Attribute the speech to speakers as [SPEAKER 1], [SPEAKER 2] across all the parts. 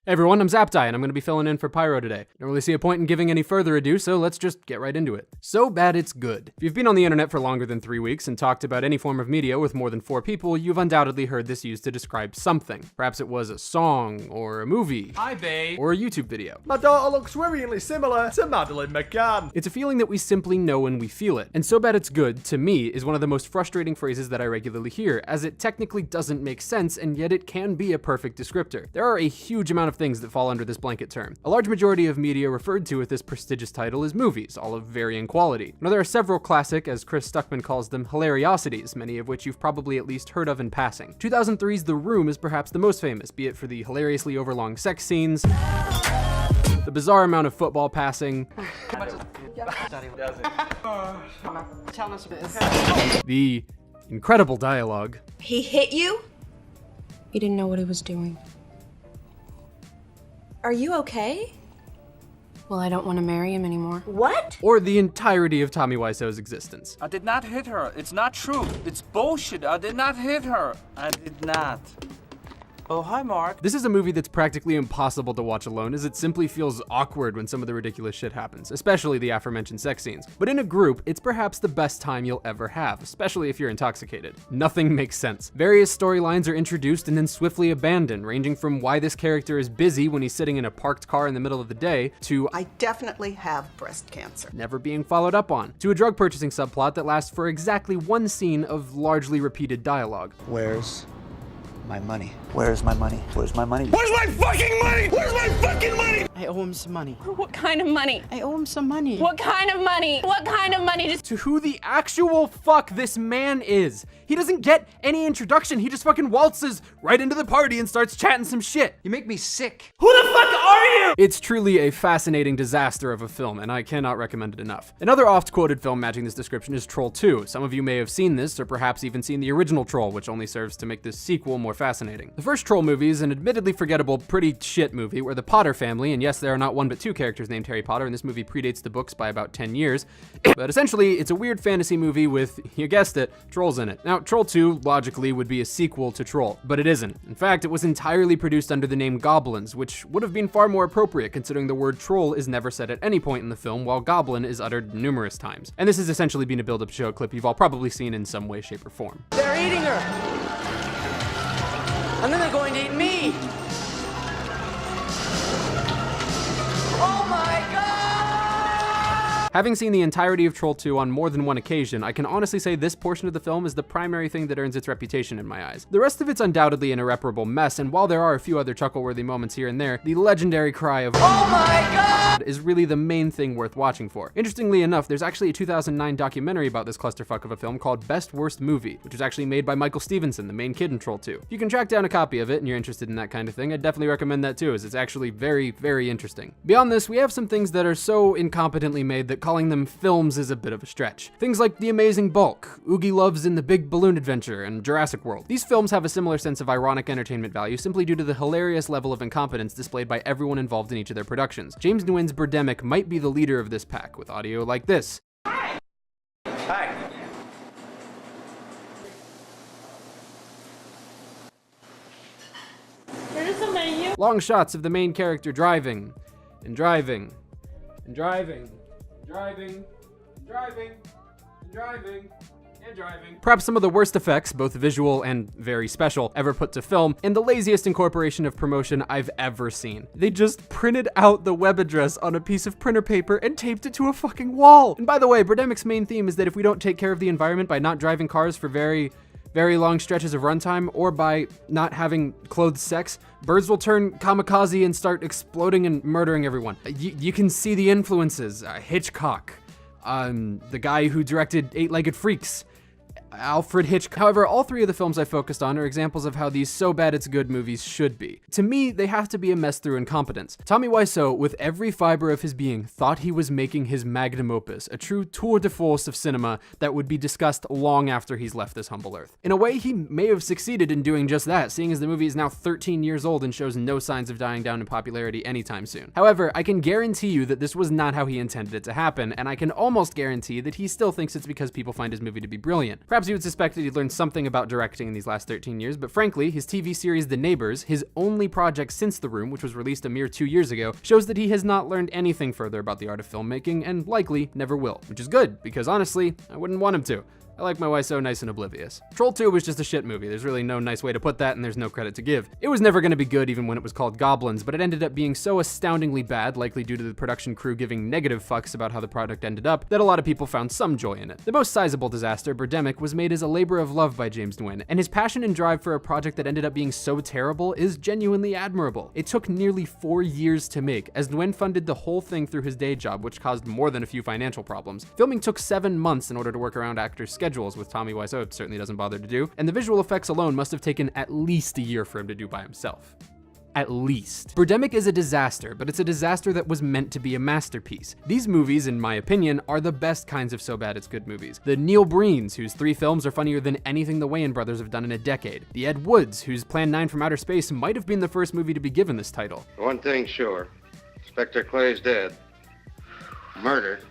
[SPEAKER 1] Hey everyone, I'm Zaptie, and I'm going to be filling in for Pyro today. Don't really see a point in giving any further ado, so let's just get right into it. So bad it's good. If you've been on the internet for longer than 3 weeks and talked about any form of media with more than 4 people, you've undoubtedly heard this used to describe something. Perhaps it was a song, or a movie,
[SPEAKER 2] Hi babe,
[SPEAKER 1] or a YouTube video.
[SPEAKER 3] My daughter looks worryingly similar to Madeline McCann.
[SPEAKER 1] It's a feeling that we simply know when we feel it. And so bad it's good, to me, is one of the most frustrating phrases that I regularly hear, as it technically doesn't make sense, and yet it can be a perfect descriptor. There are a huge amount of things that fall under this blanket term. A large majority of media referred to with this prestigious title is movies, all of varying quality. Now there are several classic, as Chris Stuckman calls them, hilariosities, many of which you've probably at least heard of in passing. 2003's The Room is perhaps the most famous, be it for the hilariously overlong sex scenes, the bizarre amount of football passing, the incredible dialogue,
[SPEAKER 4] He hit you?
[SPEAKER 5] He didn't know what he was doing.
[SPEAKER 4] Are you okay?
[SPEAKER 5] Well, I don't want to marry him anymore.
[SPEAKER 4] What?
[SPEAKER 1] or the entirety of Tommy Wiseau's existence.
[SPEAKER 2] I did not hit her. It's not true. It's bullshit. I did not hit her. I did not. Oh, hi, Mark.
[SPEAKER 1] This is a movie that's practically impossible to watch alone, as it simply feels awkward when some of the ridiculous shit happens, especially the aforementioned sex scenes. But in a group, it's perhaps the best time you'll ever have, especially if you're intoxicated. Nothing makes sense. Various storylines are introduced and then swiftly abandoned, ranging from why this character is busy when he's sitting in a parked car in the middle of the day, to
[SPEAKER 6] I definitely have breast cancer.
[SPEAKER 1] never being followed up on, to a drug purchasing subplot that lasts for exactly one scene of largely repeated dialogue.
[SPEAKER 7] Where's my money? Where's my money? Where's my money?
[SPEAKER 8] Where's my fucking money? Where's my fucking money?
[SPEAKER 9] I owe him some money.
[SPEAKER 5] What kind of money?
[SPEAKER 9] I owe him some money.
[SPEAKER 5] What kind of money? What kind of money? Just
[SPEAKER 1] To who the actual fuck this man is. He doesn't get any introduction, he just fucking waltzes right into the party and starts chatting some shit.
[SPEAKER 2] You make me sick.
[SPEAKER 8] Who the fuck are you?
[SPEAKER 1] It's truly a fascinating disaster of a film, and I cannot recommend it enough. Another oft-quoted film matching this description is Troll 2. Some of you may have seen this, or perhaps even seen the original Troll, which only serves to make this sequel more fascinating. The first Troll movie is an admittedly forgettable, pretty shit movie where the Potter family, and yes, there are not one but two characters named Harry Potter, and this movie predates the books by about 10 years, but essentially, it's a weird fantasy movie with, you guessed it, trolls in it. Now, Troll 2, logically, would be a sequel to Troll, but it isn't. In fact, it was entirely produced under the name Goblins, which would have been far more appropriate considering the word troll is never said at any point in the film, while goblin is uttered numerous times. And this has essentially been a build-up show clip you've all probably seen in some way, shape, or form.
[SPEAKER 9] They're eating her. And then they're going to eat me. Oh my God!
[SPEAKER 1] Having seen the entirety of Troll 2 on more than one occasion, I can honestly say this portion of the film is the primary thing that earns its reputation in my eyes. The rest of it's undoubtedly an irreparable mess, and while there are a few other chuckle-worthy moments here and there, the legendary cry of "Oh my God!" is really the main thing worth watching for. Interestingly enough, there's actually a 2009 documentary about this clusterfuck of a film called Best Worst Movie, which was actually made by Michael Stevenson, the main kid in Troll 2. If you can track down a copy of it and you're interested in that kind of thing, I'd definitely recommend that too, as it's actually very, very interesting. Beyond this, we have some things that are so incompetently made that calling them films is a bit of a stretch. Things like The Amazing Bulk, Oogie Loves in the Big Balloon Adventure, and Jurassic World. These films have a similar sense of ironic entertainment value simply due to the hilarious level of incompetence displayed by everyone involved in each of their productions. James Nguyen's Birdemic might be the leader of this pack, with audio like this.
[SPEAKER 8] Hi.
[SPEAKER 1] Long shots of the main character driving, and driving, and driving, driving, driving, and driving, and driving. Perhaps some of the worst effects, both visual and very special, ever put to film, and the laziest incorporation of promotion I've ever seen. They just printed out the web address on a piece of printer paper and taped it to a fucking wall. And by the way, Birdemic's main theme is that if we don't take care of the environment by not driving cars for very long stretches of runtime, or by not having clothed sex, birds will turn kamikaze and start exploding and murdering everyone. You can see the influences. Hitchcock, the guy who directed Eight-Legged Freaks, Alfred Hitchcock. However, all three of the films I focused on are examples of how these so bad it's good movies should be. To me, they have to be a mess through incompetence. Tommy Wiseau, with every fiber of his being, thought he was making his magnum opus, a true tour de force of cinema that would be discussed long after he's left this humble earth. In a way, he may have succeeded in doing just that, seeing as the movie is now 13 years old and shows no signs of dying down in popularity anytime soon. However, I can guarantee you that this was not how he intended it to happen, and I can almost guarantee that he still thinks it's because people find his movie to be brilliant. Perhaps Perhaps you would suspect that he'd learned something about directing in these last 13 years, but frankly, his TV series The Neighbors, his only project since The Room, which was released a mere 2 years ago, shows that he has not learned anything further about the art of filmmaking, and likely never will. Which is good, because honestly, I wouldn't want him to. I like my wife so nice and oblivious. Troll 2 was just a shit movie. There's really no nice way to put that, and there's no credit to give. It was never going to be good even when it was called Goblins, but it ended up being so astoundingly bad, likely due to the production crew giving negative fucks about how the product ended up, that a lot of people found some joy in it. The most sizable disaster, Birdemic, was made as a labor of love by James Nguyen, and his passion and drive for a project that ended up being so terrible is genuinely admirable. It took nearly 4 years to make, as Nguyen funded the whole thing through his day job, which caused more than a few financial problems. Filming took 7 months in order to work around actors' schedules, with Tommy Wiseau certainly doesn't bother to do, and the visual effects alone must have taken at least a year for him to do by himself. At least. Birdemic is a disaster, but it's a disaster that was meant to be a masterpiece. These movies, in my opinion, are the best kinds of so bad it's good movies. The Neil Breens, whose 3 films are funnier than anything the Wayans brothers have done in a decade. The Ed Woods, whose Plan 9 from Outer Space might have been the first movie to be given this title.
[SPEAKER 10] One thing sure, Inspector Clay's dead. Murdered.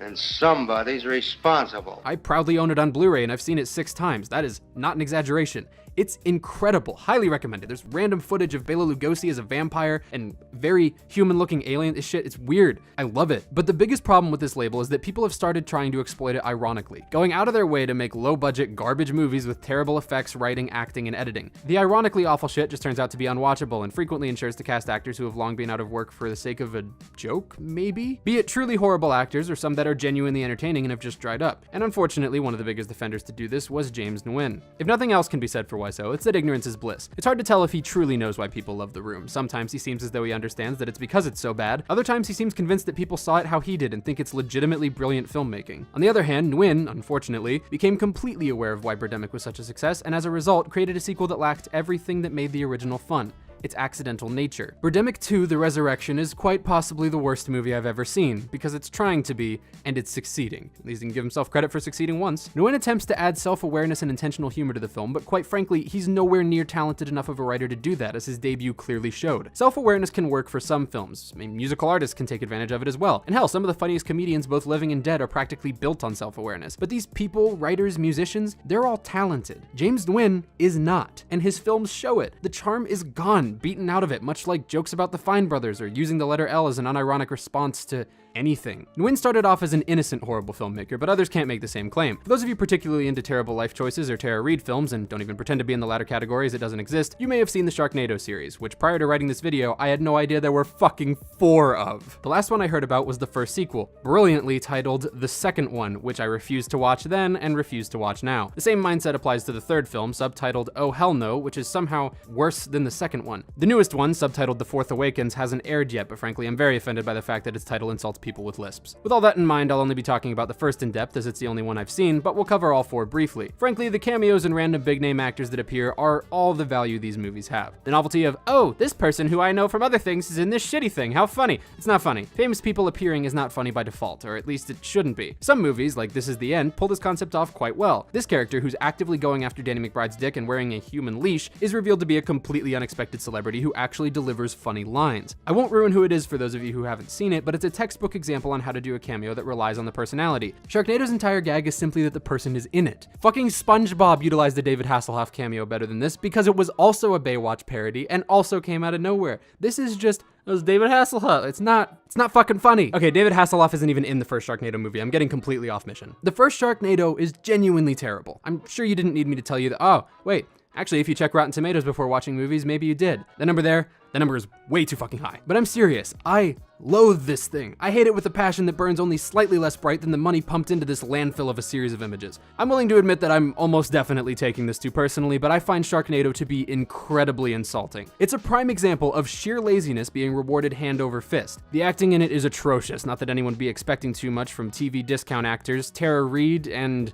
[SPEAKER 10] And somebody's responsible.
[SPEAKER 1] I proudly own it on Blu-ray and I've seen it 6 times. That is not an exaggeration. It's incredible, highly recommended. There's random footage of Bela Lugosi as a vampire and very human-looking alien. This shit, it's weird. I love it. But the biggest problem with this label is that people have started trying to exploit it ironically, going out of their way to make low-budget garbage movies with terrible effects, writing, acting, and editing. The ironically awful shit just turns out to be unwatchable and frequently ensures to cast actors who have long been out of work for the sake of a joke, maybe? Be it truly horrible actors or some that are genuinely entertaining and have just dried up. And unfortunately, one of the biggest defenders to do this was James Nguyen. If nothing else can be said for Wiseau, it's that ignorance is bliss. It's hard to tell if he truly knows why people love The Room. Sometimes he seems as though he understands that it's because it's so bad. Other times he seems convinced that people saw it how he did and think it's legitimately brilliant filmmaking. On the other hand, Nguyen, unfortunately, became completely aware of why Birdemic was such a success, and as a result, created a sequel that lacked everything that made the original fun. Its accidental nature. Birdemic 2: The Resurrection is quite possibly the worst movie I've ever seen, because it's trying to be, and it's succeeding. At least he can give himself credit for succeeding once. Nguyen attempts to add self-awareness and intentional humor to the film, but quite frankly, he's nowhere near talented enough of a writer to do that, as his debut clearly showed. Self-awareness can work for some films. I mean, musical artists can take advantage of it as well. And hell, some of the funniest comedians, both living and dead, are practically built on self-awareness. But these people, writers, musicians, they're all talented. James Nguyen is not, and his films show it. The charm is gone, beaten out of it, much like jokes about the Fine brothers or using the letter L as an unironic response to anything. Nguyen started off as an innocent, horrible filmmaker, but others can't make the same claim. For those of you particularly into terrible life choices or Tara Reid films, and don't even pretend to be in the latter category as it doesn't exist, you may have seen the Sharknado series, which prior to writing this video, I had no idea there were fucking 4 of. The last one I heard about was the first sequel, brilliantly titled The Second One, which I refused to watch then and refuse to watch now. The same mindset applies to the third film, subtitled Oh Hell No, which is somehow worse than the second one. The newest one, subtitled The Fourth Awakens, hasn't aired yet, but frankly, I'm very offended by the fact that its title insults people with lisps. With all that in mind, I'll only be talking about the first in depth as it's the only one I've seen, but we'll cover all 4 briefly. Frankly, the cameos and random big name actors that appear are all the value these movies have. The novelty of, oh, this person who I know from other things is in this shitty thing, how funny. It's not funny. Famous people appearing is not funny by default, or at least it shouldn't be. Some movies, like This Is the End, pull this concept off quite well. This character, who's actively going after Danny McBride's dick and wearing a human leash, is revealed to be a completely unexpected celebrity who actually delivers funny lines. I won't ruin who it is for those of you who haven't seen it, but it's a textbook example on how to do a cameo that relies on the personality. Sharknado's entire gag is simply that the person is in it. Fucking SpongeBob utilized the David Hasselhoff cameo better than this because it was also a Baywatch parody and also came out of nowhere. This is just, it was David Hasselhoff. It's not fucking funny. Okay, David Hasselhoff isn't even in the first Sharknado movie. I'm getting completely off mission. The first Sharknado is genuinely terrible. I'm sure you didn't need me to tell you that. Oh, wait. Actually, if you check Rotten Tomatoes before watching movies, maybe you did. The number is way too fucking high. But I'm serious. I loathe this thing. I hate it with a passion that burns only slightly less bright than the money pumped into this landfill of a series of images. I'm willing to admit that I'm almost definitely taking this too personally, but I find Sharknado to be incredibly insulting. It's a prime example of sheer laziness being rewarded hand over fist. The acting in it is atrocious, not that anyone would be expecting too much from TV discount actors Tara Reid and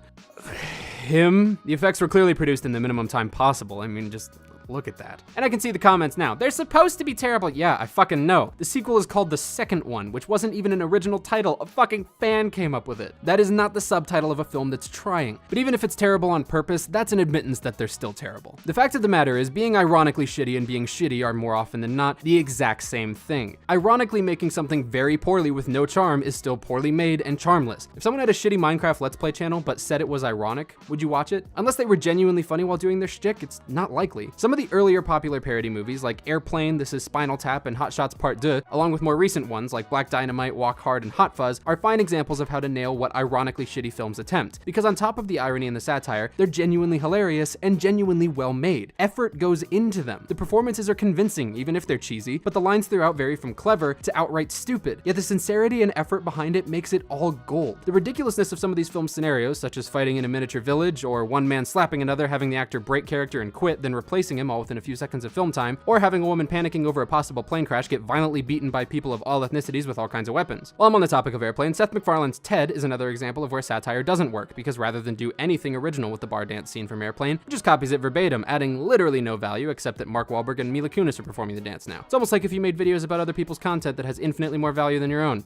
[SPEAKER 1] him. The effects were clearly produced in the minimum time possible. I mean, just look at that. And I can see the comments now. They're supposed to be terrible. Yeah, I fucking know. The sequel is called The Second One, which wasn't even an original title. A fucking fan came up with it. That is not the subtitle of a film that's trying. But even if it's terrible on purpose, that's an admittance that they're still terrible. The fact of the matter is, being ironically shitty and being shitty are more often than not the exact same thing. Ironically, making something very poorly with no charm is still poorly made and charmless. If someone had a shitty Minecraft Let's Play channel but said it was ironic, would you watch it? Unless they were genuinely funny while doing their shtick, it's not likely. Some of the earlier popular parody movies like Airplane, This Is Spinal Tap, and Hot Shots Part 2, along with more recent ones like Black Dynamite, Walk Hard, and Hot Fuzz, are fine examples of how to nail what ironically shitty films attempt. Because on top of the irony and the satire, they're genuinely hilarious and genuinely well made. Effort goes into them. The performances are convincing, even if they're cheesy, but the lines throughout vary from clever to outright stupid. Yet the sincerity and effort behind it makes it all gold. The ridiculousness of some of these film scenarios, such as fighting in a miniature village, or one man slapping another, having the actor break character and quit, then replacing him all within a few seconds of film time, or having a woman panicking over a possible plane crash get violently beaten by people of all ethnicities with all kinds of weapons. While I'm on the topic of Airplane, Seth MacFarlane's Ted is another example of where satire doesn't work, because rather than do anything original with the bar dance scene from Airplane, it just copies it verbatim, adding literally no value except that Mark Wahlberg and Mila Kunis are performing the dance now. It's almost like if you made videos about other people's content that has infinitely more value than your own.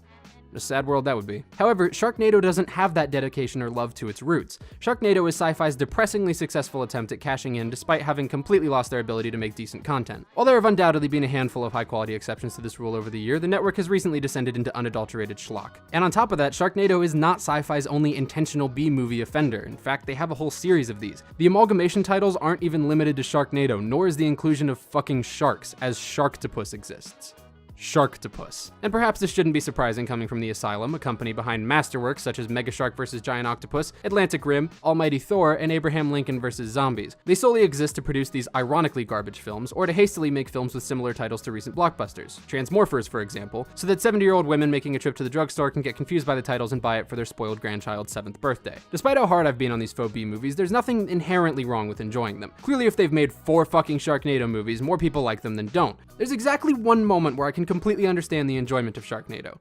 [SPEAKER 1] A sad world that would be. However, Sharknado doesn't have that dedication or love to its roots. Sharknado is sci-fi's depressingly successful attempt at cashing in despite having completely lost their ability to make decent content. While there have undoubtedly been a handful of high-quality exceptions to this rule over the year, the network has recently descended into unadulterated schlock. And on top of that, Sharknado is not sci-fi's only intentional B-movie offender. In fact, they have a whole series of these. The amalgamation titles aren't even limited to Sharknado, nor is the inclusion of fucking sharks, as Sharktopus exists. Sharktopus. And perhaps this shouldn't be surprising coming from the Asylum, a company behind masterworks such as Mega Shark vs. Giant Octopus, Atlantic Rim, Almighty Thor, and Abraham Lincoln vs. Zombies. They solely exist to produce these ironically garbage films, or to hastily make films with similar titles to recent blockbusters. Transmorphers, for example, so that 70-year-old women making a trip to the drugstore can get confused by the titles and buy it for their spoiled grandchild's 7th birthday. Despite how hard I've been on these faux B movies, there's nothing inherently wrong with enjoying them. Clearly, if they've made 4 fucking Sharknado movies, more people like them than don't. There's exactly one moment where I can completely understand the enjoyment of Sharknado.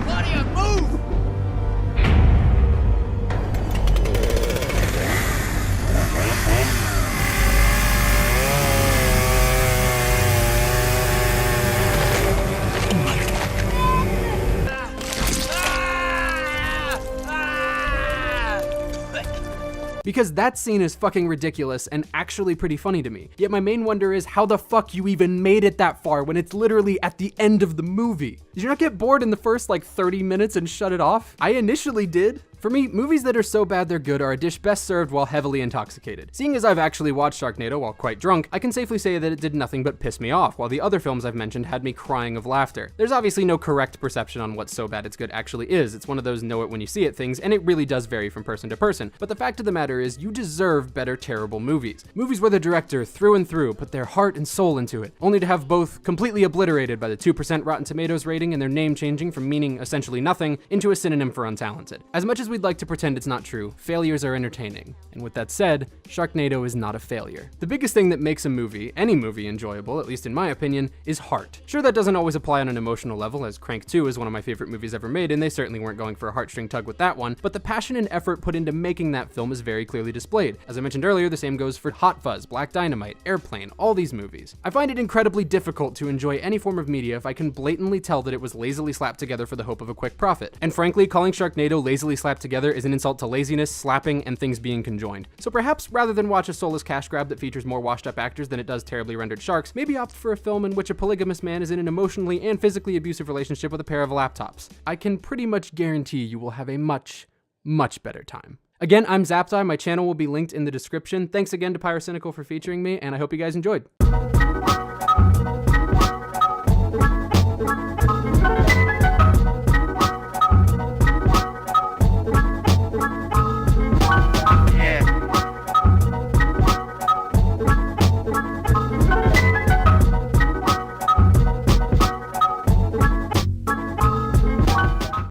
[SPEAKER 8] Claudia, move!
[SPEAKER 1] Because that scene is fucking ridiculous and actually pretty funny to me. Yet my main wonder is how the fuck you even made it that far when it's literally at the end of the movie. Did you not get bored in the first like 30 minutes and shut it off? I initially did. For me, movies that are so bad they're good are a dish best served while heavily intoxicated. Seeing as I've actually watched Sharknado while quite drunk, I can safely say that it did nothing but piss me off, while the other films I've mentioned had me crying of laughter. There's obviously no correct perception on what so bad it's good actually is. It's one of those know it when you see it things, and it really does vary from person to person. But the fact of the matter is, you deserve better terrible movies. Movies where the director, through and through, put their heart and soul into it, only to have both completely obliterated by the 2% Rotten Tomatoes rating and their name changing from meaning essentially nothing into a synonym for untalented. As much as we'd like to pretend it's not true, failures are entertaining. And with that said, Sharknado is not a failure. The biggest thing that makes a movie, any movie, enjoyable, at least in my opinion, is heart. Sure, that doesn't always apply on an emotional level, as Crank 2 is one of my favorite movies ever made, and they certainly weren't going for a heartstring tug with that one, but the passion and effort put into making that film is very clearly displayed. As I mentioned earlier, the same goes for Hot Fuzz, Black Dynamite, Airplane, all these movies. I find it incredibly difficult to enjoy any form of media if I can blatantly tell that it was lazily slapped together for the hope of a quick profit. And frankly, calling Sharknado lazily slapped together is an insult to laziness, slapping, and things being conjoined. So perhaps rather than watch a soulless cash grab that features more washed up actors than it does terribly rendered sharks, maybe opt for a film in which a polygamous man is in an emotionally and physically abusive relationship with a pair of laptops. I can pretty much guarantee you will have a much, much better time. Again, I'm Zaptie. My channel will be linked in the description. Thanks again to Pyrocynical for featuring me, and I hope you guys enjoyed.